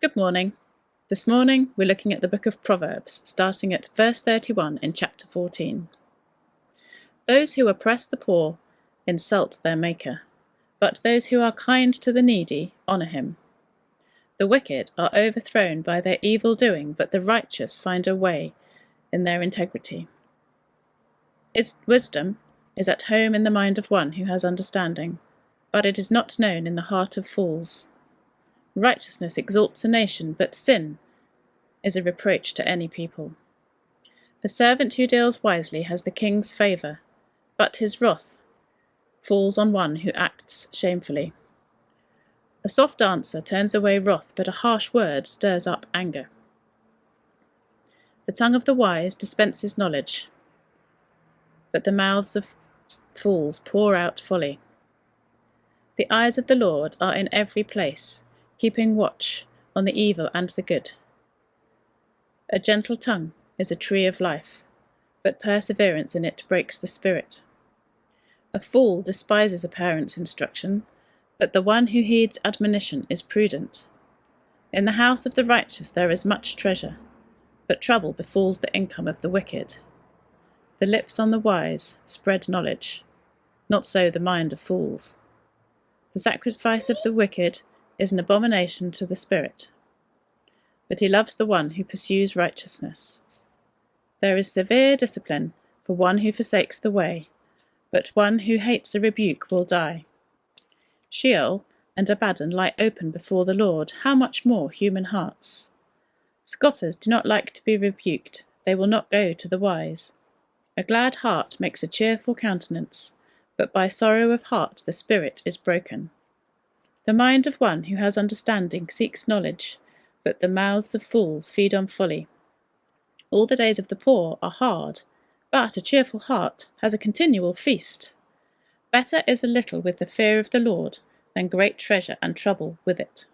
Good morning. This morning we're looking at the book of Proverbs, starting at verse 31 in chapter 14. Those who oppress the poor insult their Maker, but those who are kind to the needy honour him. The wicked are overthrown by their evil doing, but the righteous find a way in their integrity. Wisdom is at home in the mind of one who has understanding, but it is not known in the heart of fools. Righteousness exalts a nation, but sin is a reproach to any people. A servant who deals wisely has the king's favour, but his wrath falls on one who acts shamefully. A soft answer turns away wrath, but a harsh word stirs up anger. The tongue of the wise dispenses knowledge, but the mouths of fools pour out folly. The eyes of the Lord are in every place, keeping watch on the evil and the good. A gentle tongue is a tree of life, but perseverance in it breaks the spirit. A fool despises a parent's instruction, but the one who heeds admonition is prudent. In the house of the righteous there is much treasure, but trouble befalls the income of the wicked. The lips on the wise spread knowledge, not so the mind of fools. The sacrifice of the wicked is an abomination to the spirit, but he loves the one who pursues righteousness. There is severe discipline for one who forsakes the way, but one who hates a rebuke will die. Sheol and Abaddon lie open before the Lord, how much more human hearts? Scoffers do not like to be rebuked, they will not go to the wise. A glad heart makes a cheerful countenance, but by sorrow of heart the spirit is broken. The mind of one who has understanding seeks knowledge, but the mouths of fools feed on folly. All the days of the poor are hard, but a cheerful heart has a continual feast. Better is a little with the fear of the Lord than great treasure and trouble with it.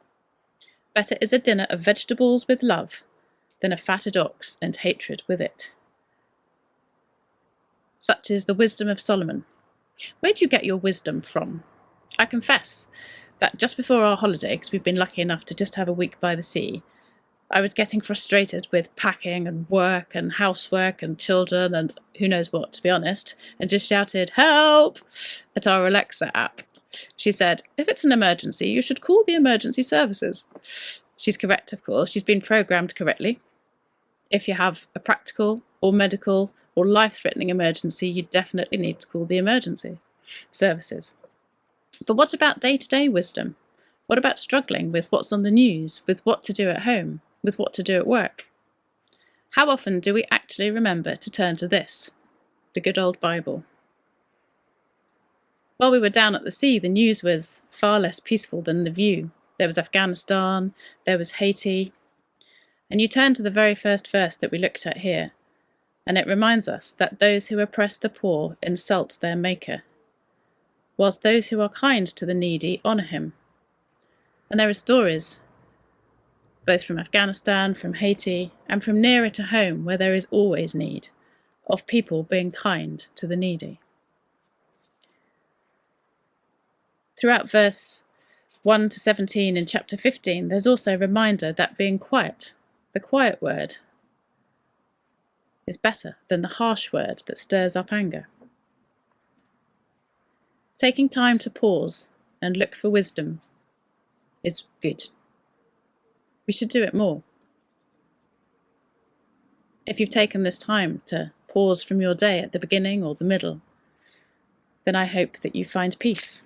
Better is a dinner of vegetables with love than a fatted ox and hatred with it. Such is the wisdom of Solomon. Where do you get your wisdom from? I confess that just before our holiday, because we've been lucky enough to just have a week by the sea, I was getting frustrated with packing and work and housework and children and who knows what, to be honest, and just shouted, "Help!" at our Alexa app. She said, "If it's an emergency, you should call the emergency services." She's correct, of course. She's been programmed correctly. If you have a practical or medical or life-threatening emergency, you definitely need to call the emergency services. But what about day-to-day wisdom? What about struggling with what's on the news, with what to do at home, with what to do at work? How often do we actually remember to turn to this, the good old Bible? While we were down at the sea, the news was far less peaceful than the view. There was Afghanistan, there was Haiti. And you turn to the very first verse that we looked at here, and it reminds us that those who oppress the poor insult their Maker, whilst those who are kind to the needy honour him. And there are stories, both from Afghanistan, from Haiti, and from nearer to home, where there is always need, of people being kind to the needy. Throughout verse 1 to 17 in chapter 15, there's also a reminder that being quiet, the quiet word, is better than the harsh word that stirs up anger. Taking time to pause and look for wisdom is good. We should do it more. If you've taken this time to pause from your day at the beginning or the middle, then I hope that you find peace.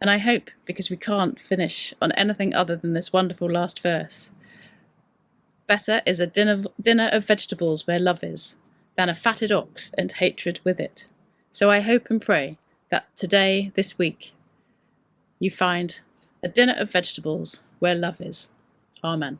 And I hope, because we can't finish on anything other than this wonderful last verse, better is a dinner of vegetables where love is, than a fatted ox and hatred with it. So I hope and pray that today, this week, you find a dinner of vegetables where love is. Amen.